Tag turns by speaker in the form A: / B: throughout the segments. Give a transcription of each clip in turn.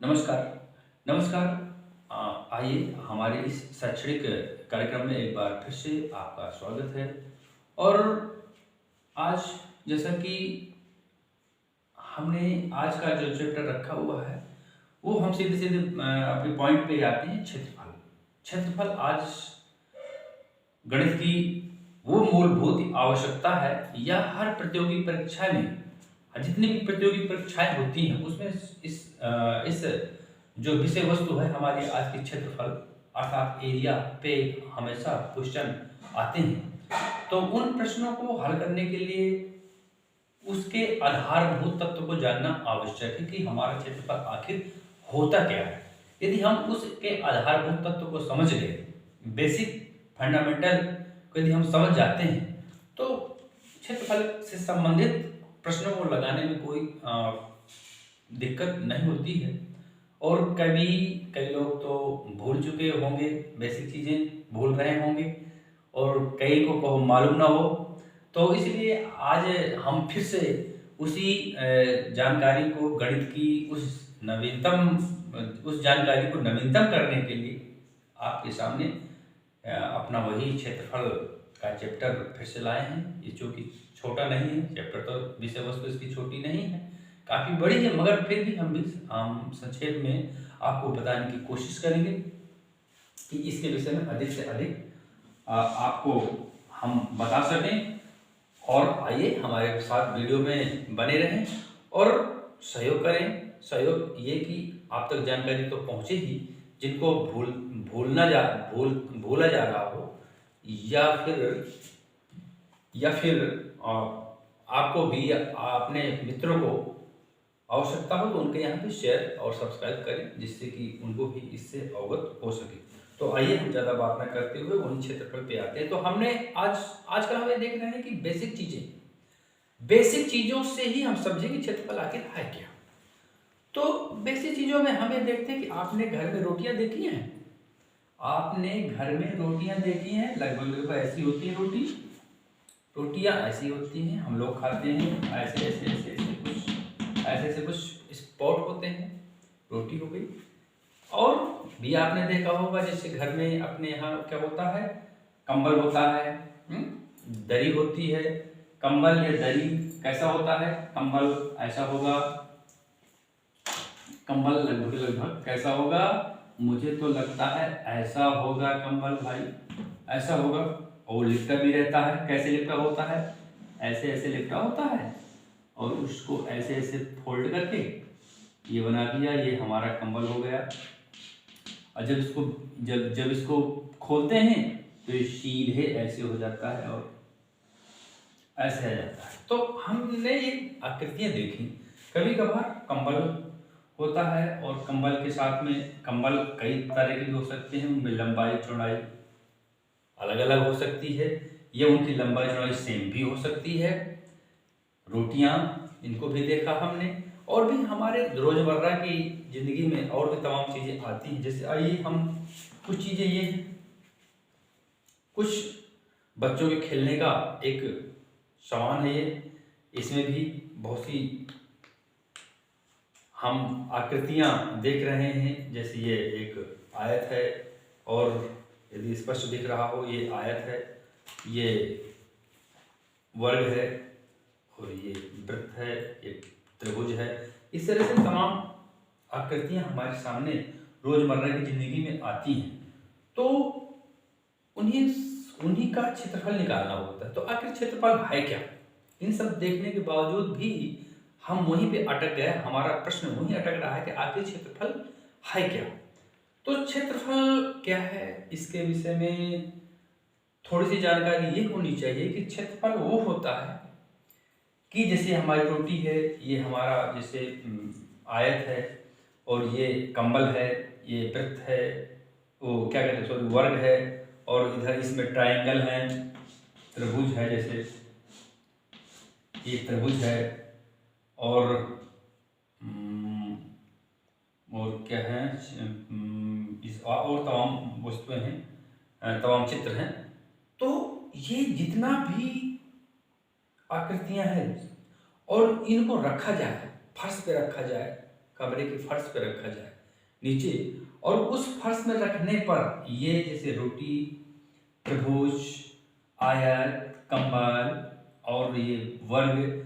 A: नमस्कार। नमस्कार। आइए हमारे इस शैक्षणिक कार्यक्रम में एक बार फिर से आपका स्वागत है। और आज जैसा कि हमने आज का जो चैप्टर रखा हुआ है, वो हम सीधे-सीधे अपने पॉइंट पे आते हैं। क्षेत्रफल। क्षेत्रफल आज गणित की वो मूलभूत आवश्यकता है, या हर प्रतियोगी परीक्षा में जितनी भी प्रतियोगी परीक्षाएँ होती हैं उसमें इस जो विषय वस्तु है हमारी आज की क्षेत्रफल अर्थात एरिया पे हमेशा क्वेश्चन आते हैं। तो उन प्रश्नों को हल करने के लिए उसके आधारभूत तत्व को जानना आवश्यक है कि हमारा क्षेत्रफल आखिर होता क्या है। यदि हम उसके आधारभूत तत्व को समझ गए, बेसिक फंडामेंटल को यदि हम समझ जाते हैं, तो क्षेत्रफल से संबंधित प्रश्नों को लगाने में कोई दिक्कत नहीं होती है। और कई लोग तो भूल चुके होंगे, बेसिक चीज़ें भूल रहे होंगे, और कई को मालूम ना हो। तो इसलिए आज हम फिर से उसी जानकारी को गणित की उस जानकारी को नवीनतम करने के लिए आपके सामने अपना वही क्षेत्रफल का चैप्टर फिर से लाए हैं। ये चूँकि छोटा नहीं है चैप्टर, तो विषय वस्तु इसकी छोटी नहीं है, काफ़ी बड़ी है, मगर फिर भी हम संक्षेप में आपको बताने की कोशिश करेंगे कि इसके विषय में अधिक से अधिक आपको हम बता सकें। और आइए हमारे साथ वीडियो में बने रहें और सहयोग करें। सहयोग ये कि आप तक जानकारी तो पहुँचे ही, जिनको भूला जा रहा हो, या फिर आपको भी या अपने मित्रों को आवश्यकता हो, तो उनके यहाँ पे शेयर और सब्सक्राइब करें, जिससे कि उनको भी इससे अवगत हो सके। तो आइए हम ज़्यादा बात न करते हुए वहीं क्षेत्रफल पे आते हैं। तो हमने आजकल हमें देख रहे हैं कि बेसिक चीज़ों से ही हम समझेंगे क्षेत्रफल आखिर है क्या। तो बेसिक चीज़ों में हमें देखते हैं कि आपने घर में रोटियां देखी हैं। लगभग ऐसी होती है रोटियां ऐसी होती हैं, हम लोग खाते हैं। ऐसे कुछ स्पॉट होते हैं, रोटी हो गई। और भी आपने देखा होगा, जैसे घर में अपने यहाँ क्या होता है, कंबल होता है, दरी होती है। कंबल या दरी कैसा होता है? कंबल ऐसा होगा, कंबल लगभग कैसा होगा? मुझे तो लगता है ऐसा होगा कंबल भाई, ऐसा होगा। और लिपटा भी रहता है। कैसे लिपटा होता है? ऐसे लिपटा होता है, और उसको ऐसे फोल्ड करके ये बना दिया, ये हमारा कंबल हो गया। और जब इसको खोलते हैं तो ये सीधे ऐसे हो जाता है और ऐसे आ जाता है। तो हमने ये आकृतियां देखी। कभी कभार कंबल होता है, और कंबल के साथ में कंबल कई तरह के भी हो सकते हैं, उनमें लंबाई चौड़ाई अलग अलग हो सकती है, या उनकी लंबाई चौड़ाई सेम भी हो सकती है। रोटियां, इनको भी देखा हमने। और भी हमारे रोजमर्रा की जिंदगी में और भी तमाम चीजें आती हैं। जैसे आइए हम कुछ चीजें ये हैं, कुछ बच्चों के खेलने का एक सामान है ये। इसमें भी बहुत सी हम आकृतियां देख रहे हैं। जैसे ये एक आयत है, और यदि स्पष्ट दिख रहा हो, ये आयत है, ये वर्ग है, और ये वृत्त है, ये त्रिभुज है। इस तरह से तमाम आकृतियां हमारे सामने रोजमर्रा की जिंदगी में आती हैं। तो उन्हीं का क्षेत्रफल निकालना होता है। तो आखिर क्षेत्रफल है क्या? इन सब देखने के बावजूद भी हम वहीं पे अटक गए, हमारा प्रश्न वहीं अटक रहा है कि आखिर क्षेत्रफल है क्या। तो क्षेत्रफल क्या है, इसके विषय में थोड़ी सी जानकारी ये होनी चाहिए कि क्षेत्रफल वो होता है कि जैसे हमारी रोटी है, ये हमारा जैसे आयत है, और ये कंबल है, ये वृत्त है, वो क्या कहते हैं, सॉरी, वर्ग है, और इधर इसमें ट्रायंगल है, त्रिभुज है, जैसे ये त्रिभुज है, और क्या है, और तमाम वस्तुएं हैं, तमाम चित्र हैं। तो ये जितना भी आकृतियां हैं, और इनको रखा जाए, फर्श पे रखा जाए, कमरे के फर्श पर रखा जाए नीचे, और उस फर्श में रखने पर ये जैसे रोटी, त्रिभुज, आयत, कंबल और ये वर्ग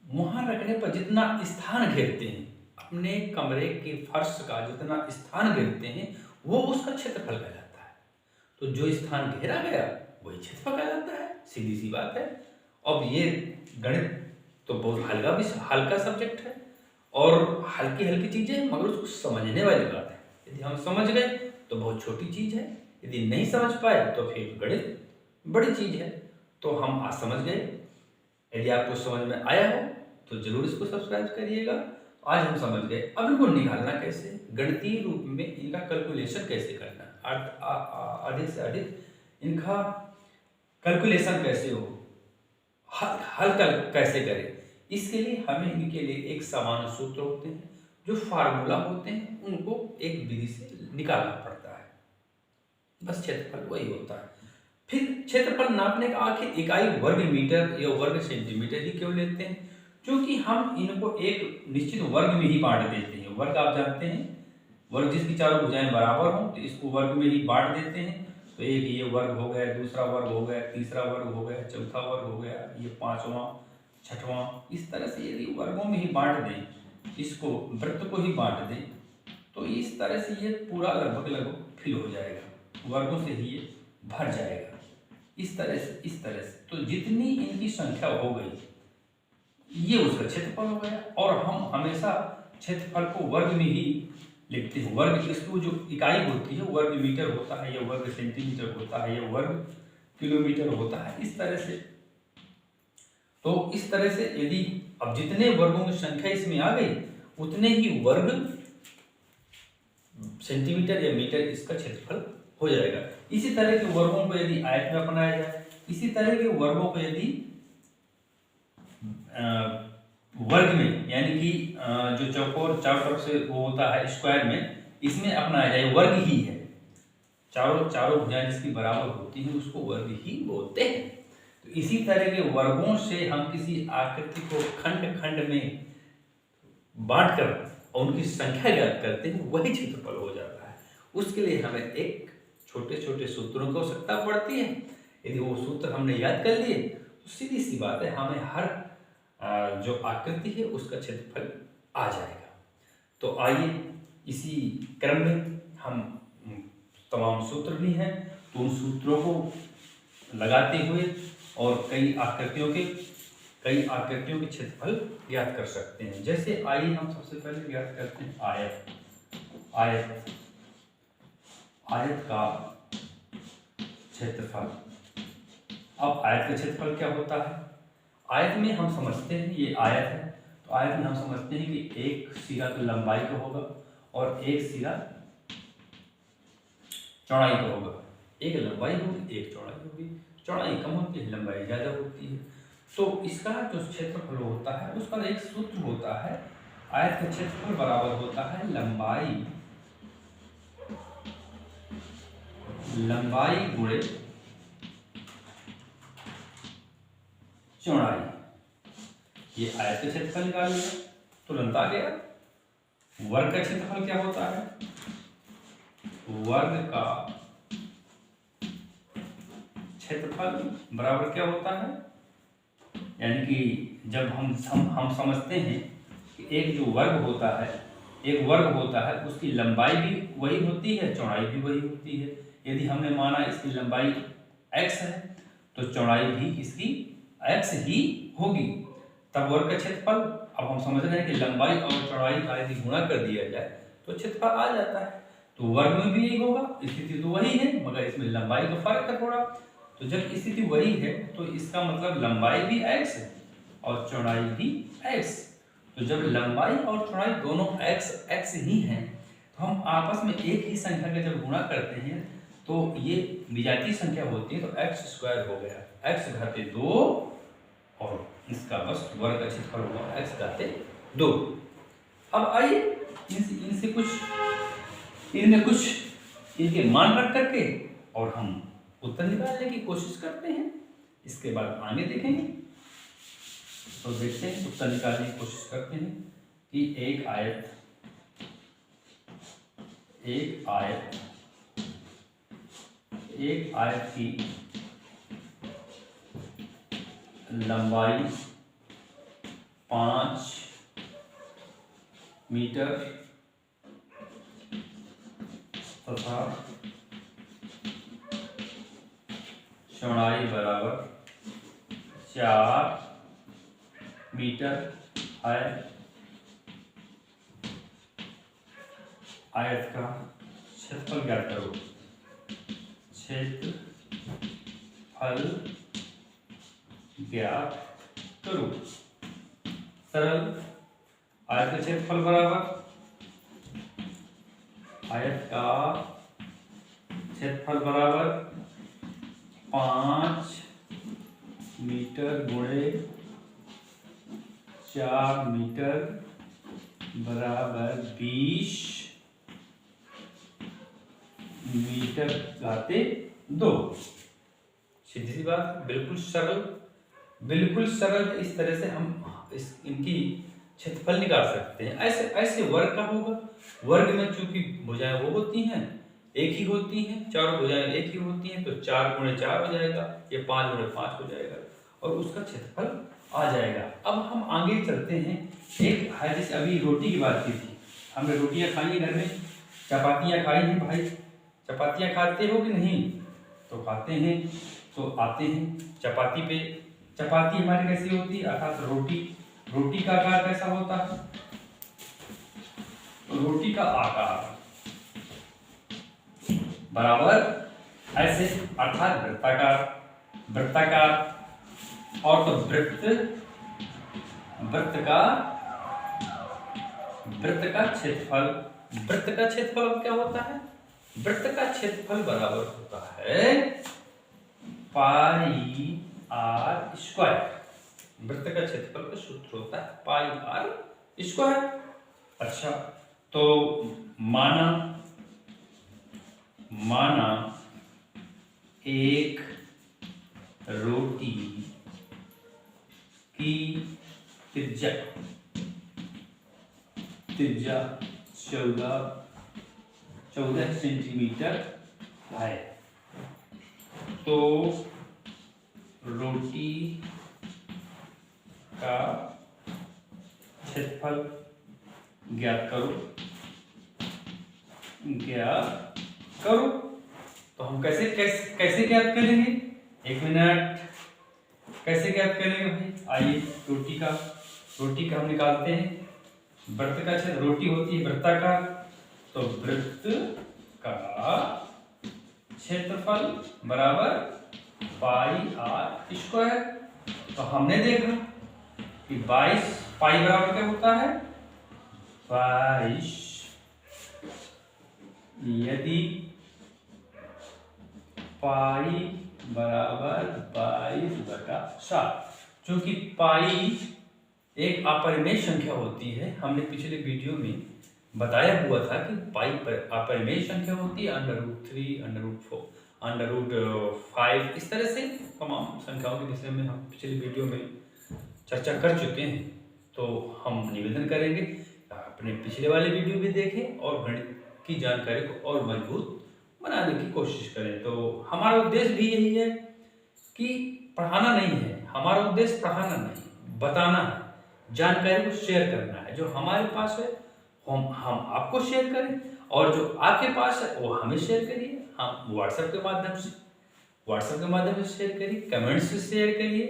A: वहां रखने पर जितना स्थान घेरते हैं, अपने कमरे के फर्श का जितना स्थान घेरते हैं वो उसका क्षेत्रफल कहलाता है। तो जो स्थान घेरा गया वही क्षेत्रफल कहलाता है, सीधी सी बात है। अब ये गणित तो बहुत हल्का सब्जेक्ट है और हल्की हल्की चीजें हैं, मगर उसको समझने वाली बात है। यदि हम समझ गए तो बहुत छोटी चीज है, यदि नहीं समझ पाए तो फिर गणित बड़ी चीज है। तो हम आज समझ गए। यदि आपको समझ में आया हो तो जरूर इसको सब्सक्राइब करिएगा। आज हम समझ गए अब इनको निकालना कैसे, गणितीय रूप में इनका कैलकुलेशन कैसे करना, अधिक से अधिक इनका कैलकुलेशन कैसे हो, हल कैसे करें। इसके लिए हमें इनके लिए एक सामान्य सूत्र होते हैं, जो फार्मूला होते हैं, उनको एक विधि से निकालना पड़ता है। बस क्षेत्रफल वही होता है। फिर क्षेत्रफल नापने का आखिर इकाई वर्ग मीटर या वर्ग सेंटीमीटर ही क्यों लेते हैं, क्योंकि हम इनको एक निश्चित वर्ग में ही बांट देते हैं। वर्ग आप जानते हैं, वर्ग जिसकी चारों भुजाएं बराबर हों तो इसको वर्ग में ही बांट देते हैं। तो एक ये वर्ग हो गया, दूसरा वर्ग हो गया, तीसरा वर्ग हो गया, चौथा वर्ग हो गया, ये पांचवा, छठवां, इस तरह से यदि वर्गों में ही बांट दें, इसको वृत्त को ही बांट दें, तो इस तरह से ये पूरा लगभग फिल हो जाएगा, वर्गों से ही ये भर जाएगा। इस तरह से तो जितनी इनकी संख्या हो गई ये उसका क्षेत्रफल हो गया। और हम हमेशा क्षेत्रफल को वर्ग में ही लिखते हैं। वर्ग इसको जो इकाई होती है वर्ग मीटर होता है, या वर्ग सेंटीमीटर होता है, या वर्ग किलोमीटर होता है, इस तरह से। तो इस तरह से यदि अब जितने वर्गों की संख्या इसमें आ गई उतने ही वर्ग सेंटीमीटर या मीटर इसका क्षेत्रफल हो जाएगा। इसी तरह के वर्गों को यदि आयत में अपनाया जाए, इसी तरह के वर्गों को यदि वर्ग में, यानी कि जो चौकोर चारों तरफ से वो होता है स्क्वायर में, इसमें अपनाया जाए, वर्ग ही है, चारों भुजाएं जिसकी बराबर होती हैं उसको वर्ग ही बोलते हैं। तो इसी तरह के वर्गों से हम किसी आकृति को खंड खंड में बांटकर और उनकी संख्या ज्ञात करते हैं, वही क्षेत्रफल हो जाता है। उसके लिए हमें एक छोटे छोटे सूत्रों की आवश्यकता पड़ती है। यदि वो सूत्र हमने याद कर लिए तो सीधी सी बात है, हमें हर जो आकृति है उसका क्षेत्रफल आ जाएगा। तो आइए इसी क्रम में हम तमाम सूत्र भी हैं, तो उन सूत्रों को लगाते हुए और कई आकृतियों के क्षेत्रफल ज्ञात कर सकते हैं। जैसे आइए हम सबसे पहले ज्ञात करते हैं आयत का क्षेत्रफल। अब आयत का क्षेत्रफल क्या होता है? आयत में हम समझते हैं ये आयत है, तो आयत में हम समझते हैं कि एक सिरा तो लंबाई का होगा और एक सिरा चौड़ाई का होगा। एक लंबाई होगी, एक चौड़ाई होगी। चौड़ाई कम होती है, लंबाई ज़्यादा होती है। तो इसका जो क्षेत्रफल होता है उसका एक सूत्र होता है, आयत का क्षेत्रफल बराबर होता है लंबाई गुणे चौड़ाई। ये आयत का क्षेत्रफल निकाल लिया, तुरंत आ गया। वर्ग का क्षेत्रफल क्या होता है? वर्ग का क्षेत्रफल बराबर क्या होता है, यानी कि जब हम समझते हैं कि एक जो वर्ग होता है, एक वर्ग होता है उसकी लंबाई भी वही होती है, चौड़ाई भी वही होती है। यदि हमने माना इसकी लंबाई x है तो चौड़ाई भी इसकी x ही होगी, तब वर्ग का क्षेत्रफल। अब हम समझ रहे हैं कि लंबाई और चौड़ाई का यदि गुणा कर दिया जाए तो क्षेत्रफल आ जाता है। तो वर्ग में भी यही होगा, स्थिति तो वही है मगर इसमें लंबाई का फर्क है थोड़ा। तो जब स्थिति वही है तो इसका मतलब लंबाई भी x है और चौड़ाई भी x। तो जब लंबाई और चौड़ाई दोनों x ही हैं तो हम आपस में एक ही संख्या का जब गुणा करते हैं तो ये विजातीय संख्या होती है, तो x स्क्वायर हो गया, x घाते 2 और इसका बस वर्ग का क्षेत्रफल होगा x घाते 2। अब आइए इनमें कुछ इनके मान रख करके और हम उत्तर निकालने की कोशिश करते हैं, इसके बाद आगे देखेंगे। तो देखते हैं, उत्तर निकालने की कोशिश करते हैं कि एक आयत एक आयत की लंबाई 5 मीटर तथा चौड़ाई बराबर 4 मीटर है। आयत का क्षेत्रफल ज्ञात करो। क्षेत्रफल ज्ञात करो। सरल। आयत का क्षेत्रफल बराबर आयत का क्षेत्रफल बराबर 5 मीटर गुणे 4 मीटर बराबर 20 मीटर घाते 2। सीधी सी बात, बिल्कुल सरल, बिल्कुल सरल। इस तरह से हम इनकी क्षेत्रफल निकाल सकते हैं। ऐसे वर्ग का होगा। वर्ग में चूंकि भुजाएं वो होती हैं, एक ही होती हैं, चारों भुजाएं एक ही होती हैं, तो 4 गुणे 4 हो जाएगा, ये 5 गुणे 5 हो जाएगा और उसका क्षेत्रफल आ जाएगा। अब हम आगे चलते हैं। एक है, जैसे अभी रोटी की बात की थी, हमने रोटियां खाई हैं घर में, चपातियां खाई हैं भाई। चपातियां खाते हो कि नहीं? तो खाते हैं। तो आते हैं चपाती पे। चपाती हमारी कैसी होती है? अर्थात रोटी का आकार कैसा होता है? तो रोटी का आकार बराबर ऐसे, अर्थात वृत्ताकार। और तो वृत्त का क्षेत्रफल। वृत्त का क्षेत्रफल क्या होता है? वृत्त का क्षेत्रफल बराबर होता है पाई आर स्क्वायर। वृत्त का क्षेत्रफल का सूत्र होता है पाई आर स्क्वायर। अच्छा, तो माना एक रोटी की त्रिज्या 14 सेंटीमीटर है। तो रोटी का क्षेत्रफल ज्ञात करो। तो हम कैसे ज्ञात करेंगे? 1 मिनट। कैसे ज्ञात करेंगे भाई? आइए, रोटी का हम निकालते हैं। वृत्त का क्षेत्र, रोटी होती है वृत्ताकार, तो वृत्त का क्षेत्रफल बराबर पाई आर स्क्वायर। तो हमने देखा कि 22 पाई बराबर क्या होता है? 22। यदि पाई बराबर 22/7, चूंकि पाई एक अपरिमेय संख्या होती है। हमने पिछले वीडियो में बताया हुआ था कि पाई पर अपरिमेय संख्या होती है, √3, √4, √5, इस तरह से तमाम संख्याओं के विषय में हम पिछले वीडियो में चर्चा कर चुके हैं। तो हम निवेदन करेंगे अपने पिछले वाले वीडियो भी देखें और गणित की जानकारी को और मजबूत बनाने की कोशिश करें। तो हमारा उद्देश्य भी यही है कि पढ़ाना नहीं है, हमारा उद्देश्य पढ़ाना नहीं, बताना है, जानकारी को शेयर करना है। जो हमारे पास है हम आपको शेयर करें, और जो आपके पास है वो हमें शेयर करिए। हम व्हाट्सएप के माध्यम से शेयर करिए, कमेंट्स से शेयर करिए,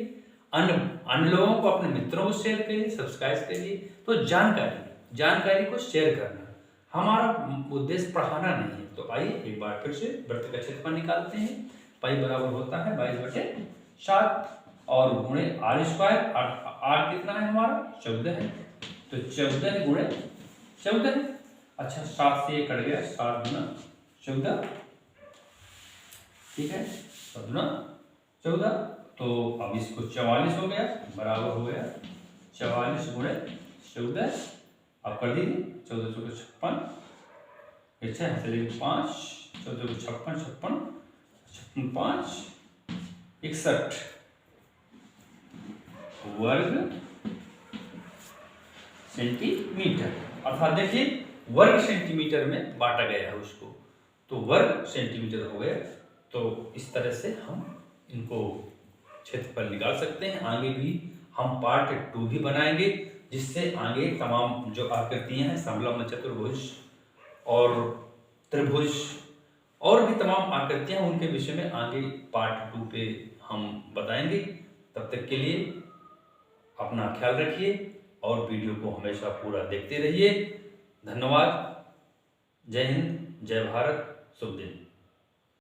A: अन्य लोगों को, अपने मित्रों को शेयर करिए, सब्सक्राइब करिए। तो जानकारी को शेयर करना हमारा उद्देश्य, पढ़ाना नहीं है। तो आइए एक बार फिर से वृत्त का क्षेत्रफल निकालते हैं। पाई बराबर होता है 22/7 और गुणे आर स्क्वायर। आर कितना है हमारा? 14 है, तो 14 गुणे 14 है। अच्छा, 7 से ये कट गया, 7 गुना 14, ठीक है, 7 गुना 14। तो अब इसको 44 हो गया, बराबर हो गया 44 गुणे 14। अब कर दीजिए, 14 चौके 56, 5, 14 को 56, 5, 61 वर्ग सेंटीमीटर। अर्थात देखिए वर्ग सेंटीमीटर में बांटा गया है उसको, तो वर्ग सेंटीमीटर हो गया। तो इस तरह से हम इनको क्षेत्रफल निकाल सकते हैं। आगे भी हम पार्ट 2 भी बनाएंगे, जिससे आगे तमाम जो आकृतियां हैं, समलंब, चतुर्भुज और त्रिभुज और भी तमाम आकृतियां, उनके विषय में आगे पार्ट 2 पे हम बताएंगे। तब तक के लिए अपना ख्याल रखिए और वीडियो को हमेशा पूरा देखते रहिए। धन्यवाद। जय हिंद, जय भारत, शुभ दिन।